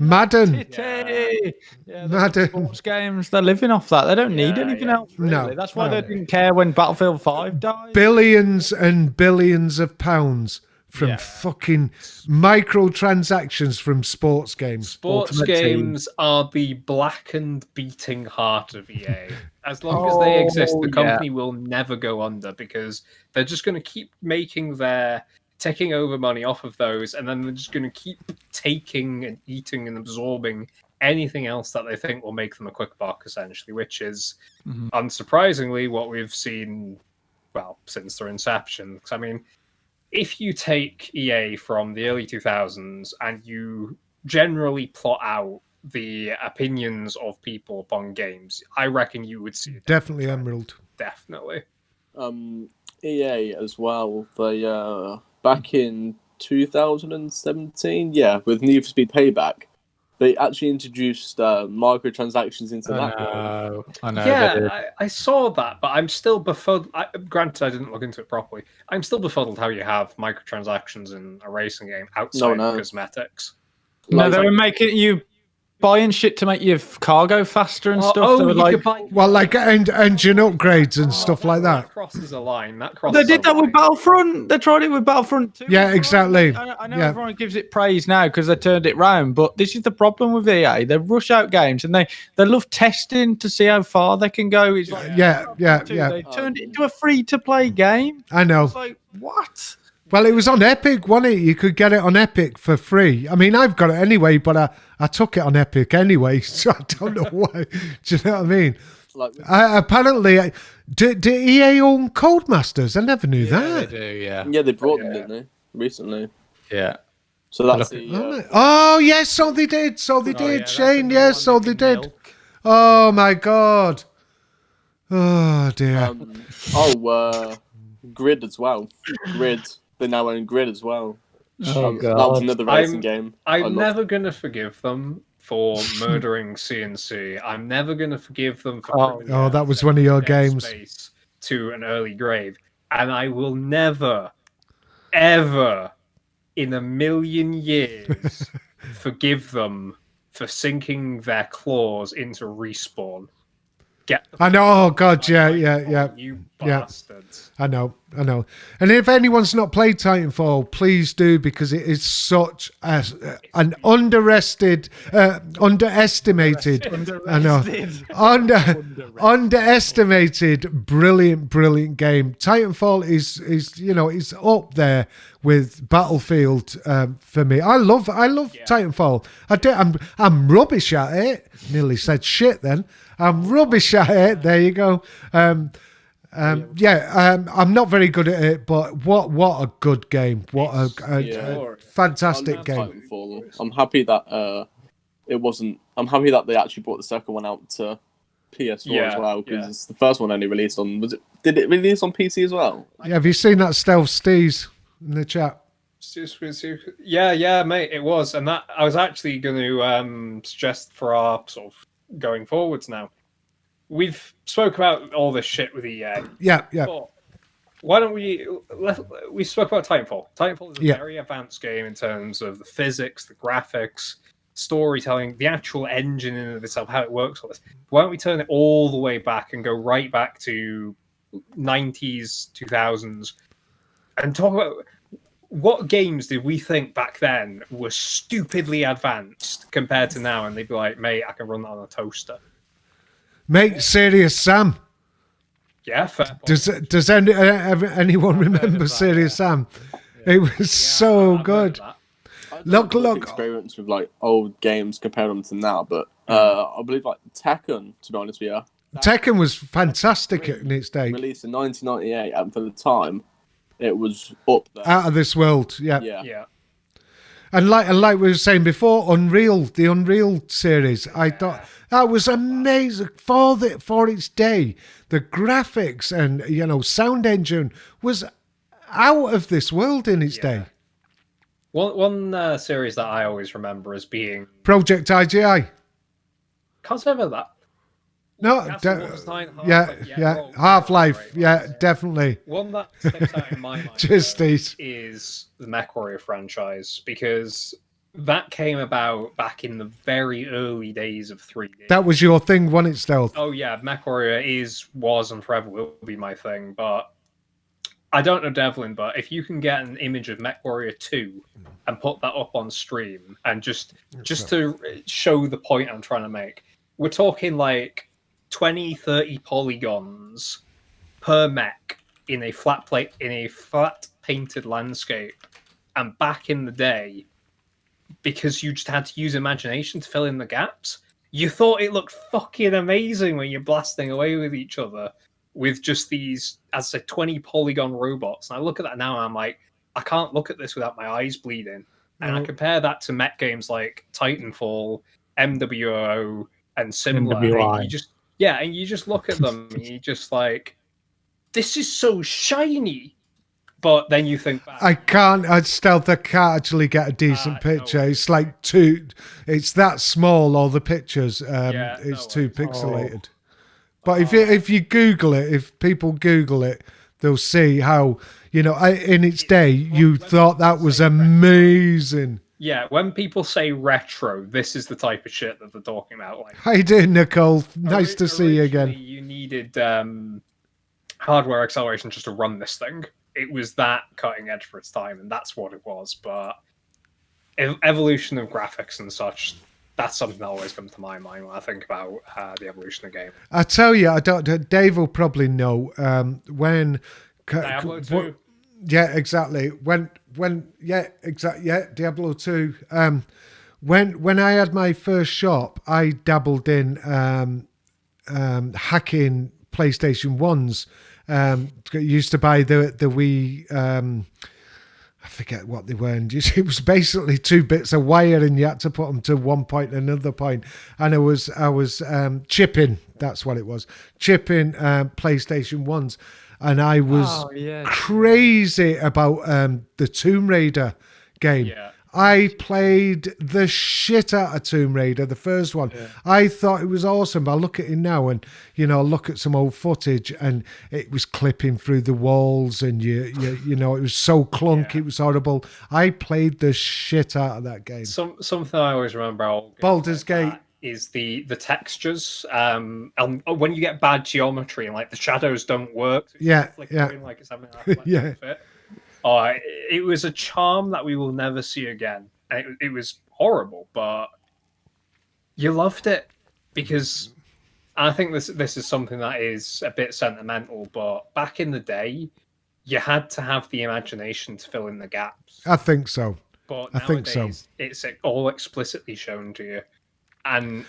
Madden. Madden. Sports games. They're living off that. They don't need anything else. Really. No, That's why they didn't care when Battlefield 5 died. Billions and billions of pounds from fucking microtransactions from sports games. Sports Ultimate games are the blackened beating heart of EA. As long as they exist, the company will never go under because they're just going to keep taking over money off of those, and then they're just going to keep taking and eating and absorbing anything else that they think will make them a quick buck, essentially, which is, unsurprisingly, what we've seen, well, since their inception. 'Cause, I mean, if you take EA from the early 2000s and you generally plot out the opinions of people upon games, I reckon you would see Definitely Emerald. Definitely. EA as well. They back in 2017, with Need for Speed Payback, they actually introduced microtransactions into that world. I know. Yeah, I saw that, but I'm still befuddled. Granted, I didn't look into it properly. I'm still befuddled how you have microtransactions in a racing game outside of cosmetics. No, they were making you buying shit to make your car go faster and stuff. They were like, engine upgrades and stuff like that. That crosses a line. They did that with Battlefront. They tried it with Battlefront too. Yeah, exactly. I know everyone gives it praise now because they turned it round, but this is the problem with EA. They rush out games and they love testing to see how far they can go. It's like, They turned it into a free-to-play game. I know. It's like, what? Well, it was on Epic, wasn't it? You could get it on Epic for free. I mean, I've got it anyway, but I took it on Epic anyway, so I don't know why. Do you know what I mean? Apparently, do EA own Codemasters? I never knew that. They do, yeah. Yeah, they brought them, didn't they? Recently. Yeah. So that's Oh, yes, so they did. So they did, Shane. Yes, so they did. Milk. Oh, my God. Oh, dear. Grid as well. Grid. They now own Grid as well. Oh, God. That was another racing game. I'm never going to forgive them for murdering CNC. I'm never going to forgive them for that was one of your games. Space to an early grave. And I will never, ever, in a million years, forgive them for sinking their claws into Respawn. I know. Oh God, yeah. You bastards. I know. And if anyone's not played Titanfall, please do, because it is such an underestimated, brilliant game. Titanfall is up there with Battlefield for me. I love Titanfall. I'm rubbish at it. Nearly said shit then. I'm rubbish at it. There you go. I'm not very good at it, but what a good game. What a fantastic game. Titanfall. I'm happy that it wasn't. I'm happy that they actually brought the second one out to PS4 as well, because the first one only released on. Did it release on PC as well? Yeah, have you seen that Stealth Steez in the chat? Yeah, mate, it was, and that I was actually going to suggest for our sort of going forwards now. We've spoke about all this shit with EA. Yeah. But why don't we spoke about Titanfall. Titanfall is a very advanced game in terms of the physics, the graphics, storytelling, the actual engine in and of itself, how it works. All this. Why don't we turn it all the way back and go right back to 90s, 2000s, and talk about what games did we think back then were stupidly advanced compared to now? And they'd be like, mate, I can run that on a toaster. Mate, Serious Sam. Yeah, fair point. Does anyone remember Serious Sam? It was so good. Look. Experience with like old games, compare them to now, but I believe like Tekken, to be honest with you, Tekken was fantastic in its day. Released in 1998, and for the time, it was up there. Out of this world, yeah. Yeah. And like we were saying before, the Unreal series, I thought that was amazing for its day. The graphics and sound engine was out of this world in its day. One series that I always remember as being Project IGI. Can't remember that. No, Half-Life, definitely. One that sticks out in my mind Just is the MechWarrior franchise, because that came about back in the very early days of 3D. That was your thing, wasn't it, Stealth? Oh yeah, MechWarrior was and forever will be my thing, but I don't know Devlin, but if you can get an image of MechWarrior 2 and put that up on stream, and just to show the point I'm trying to make, we're talking like 20, 30 polygons per mech in a flat painted landscape. And back in the day, because you just had to use imagination to fill in the gaps, you thought it looked fucking amazing when you're blasting away with each other with just these, as I said, 20 polygon robots. And I look at that now and I'm like, I can't look at this without my eyes bleeding. And I compare that to mech games like Titanfall, MWO, and similar. And you just look at them and you just like, this is so shiny. But then you think back, I can't actually get a decent picture. No. It's like it's that small, all the pictures. It's too pixelated. But if you Google it, if people Google it, they'll see how, in its day, you thought that was amazing. Yeah, when people say retro, this is the type of shit that they're talking about. Like, how you doing, Nicole? Nice to see you again. You needed hardware acceleration just to run this thing. It was that cutting edge for its time, and that's what it was. But evolution of graphics and such, that's something that always comes to my mind when I think about the evolution of game. I tell you, Dave will probably know when Diablo 2. Yeah, exactly. Diablo 2. When I had my first shop, I dabbled in hacking PlayStation 1s. Used to buy the Wii, I forget what they were. And it was basically 2 bits of wire, and you had to put them to one point and another point. And I was chipping. That's what it was. Chipping PlayStation 1s. And I was crazy about the Tomb Raider game. Yeah. I played the shit out of Tomb Raider, the first one. Yeah. I thought it was awesome. But I look at it now and, look at some old footage, and it was clipping through the walls, and it was so clunky. It was horrible. I played the shit out of that game. Something I always remember about Baldur's Gate is the textures. And when you get bad geometry and like the shadows don't work, like it's having a fit. It was a charm that we will never see again. And it was horrible, but you loved it because I think this is something that is a bit sentimental. But back in the day, you had to have the imagination to fill in the gaps. I think so. But nowadays, it's all explicitly shown to you, and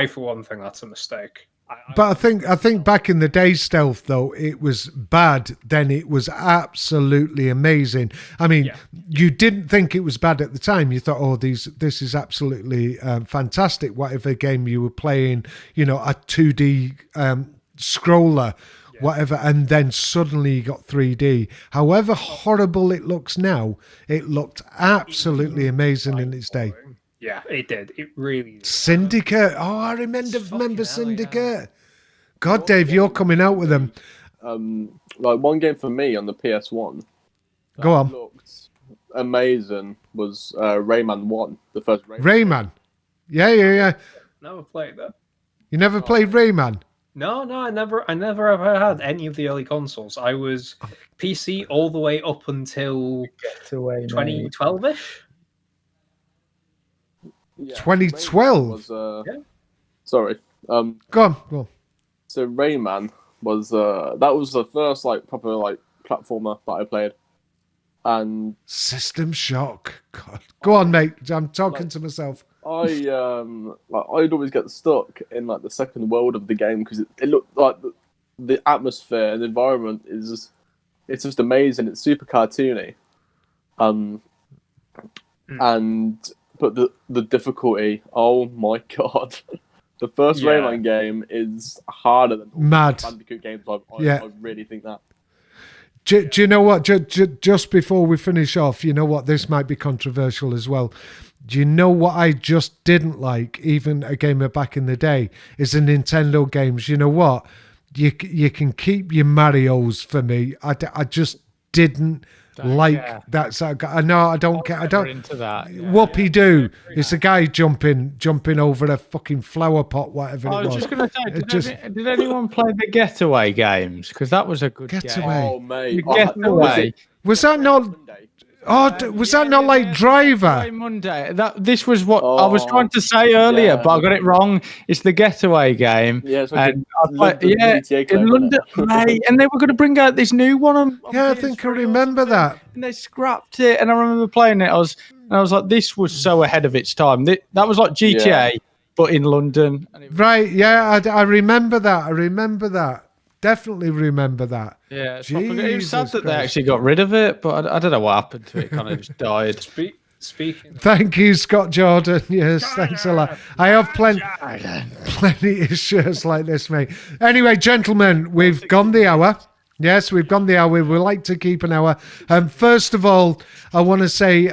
for one thing, that's a mistake. But I think back in the day, Stealth, though, it was bad. Then it was absolutely amazing. I mean, you didn't think it was bad at the time. You thought, this is absolutely fantastic. Whatever game you were playing, a 2D scroller, whatever, and then suddenly you got 3D. However horrible it looks now, it looked absolutely amazing in its day. Yeah, it did. It really did. Syndicate. Oh, I remember Syndicate. Yeah. God, Dave, you're coming out with them. Like one game for me on the PS1. Go on. Looked amazing was Rayman 1, the first Rayman. Rayman. Yeah. Never played that. You never played Rayman? No, I never ever had any of the early consoles. I was PC all the way up until 2012-ish. Yeah, 2012. Sorry. Go on. So Rayman was that was the first proper platformer that I played, and System Shock. God, go on, mate. I'm talking to myself. I'd always get stuck in like the second world of the game because it looked like the atmosphere and the environment it's just amazing. It's super cartoony, but the difficulty, oh my god. The first Rayman game is harder than all Mad. the Bandicoot games. I really think that. Do you know what? Just before we finish off, you know what? This might be controversial as well. Do you know what I just didn't like, even a gamer back in the day, is the Nintendo games. You know what? You can keep your Marios for me. I just didn't like that. So I know I don't care. I don't into that. Whoopie doo. It's a guy jumping over a fucking flower pot, whatever it was. I was just going to say, did anyone play the Getaway games? Because that was a good Getaway. game. Oh mate, The Getaway. Was that not? Oh, was that not like Driver? Monday. This was what I was trying to say earlier, but I got it wrong. It's the Getaway game. Yeah, it's like and GTA in London, mate, and they were going to bring out this new one. On Yeah, I think I remember that. And they scrapped it, and I remember playing it. I was like, this was so ahead of its time. That was like GTA, but in London. Right? Yeah, I remember that. I remember that. Definitely remember that. Yeah, it was sad that they actually got rid of it, but I don't know what happened to it. It kind of just died. Speaking. Thank you, Scott Jordan. Yes, thanks a lot. I have plenty of shirts like this, mate. Anyway, gentlemen, we've gone the hour. Yes, we've gone the hour. We like to keep an hour. First of all, I want to say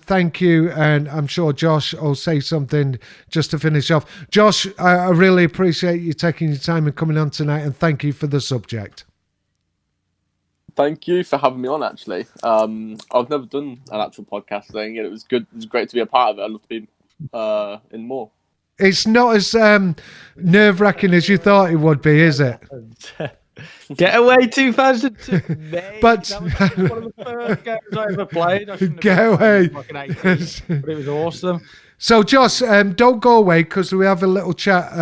thank you, and I'm sure Josh will say something just to finish off. Josh, I really appreciate you taking your time and coming on tonight, and thank you for the subject. Thank you for having me on. Actually, I've never done an actual podcast thing, and it was good. It was great to be a part of it. I'd love to be in more. It's not as nerve-wracking as you thought it would be, is it? Getaway 2002. Mate, But that was one of the first games I ever played. I shouldn't have Getaway. been fucking 18, but it was awesome. So, Josh, don't go away because we have a little chat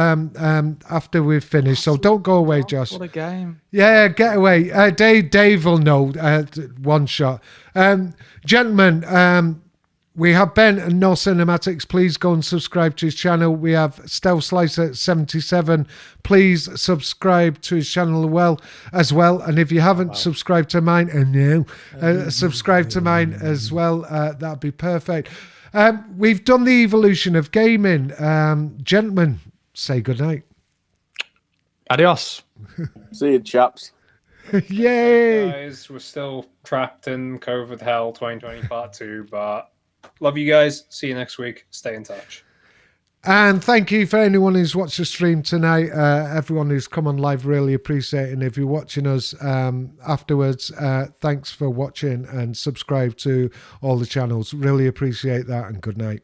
after we've finished. So don't go away, Josh. What a game. Yeah, Getaway. Dave will know one shot. Gentlemen, we have Ben and No Cinematics. Please go and subscribe to his channel. We have Stealth Slicer 77. Please subscribe to his channel as well. And if you haven't subscribed to mine, subscribe to mine as well. That'd be perfect. We've done the evolution of gaming. Gentlemen, say goodnight. Adios. See you, chaps. Yay! Guys, we're still trapped in COVID hell 2020 part 2, but love you guys. See you next week. Stay in touch. And thank you for anyone who's watched the stream tonight. Everyone who's come on live, really appreciate it. And if you're watching us afterwards, thanks for watching and subscribe to all the channels. Really appreciate that, and good night.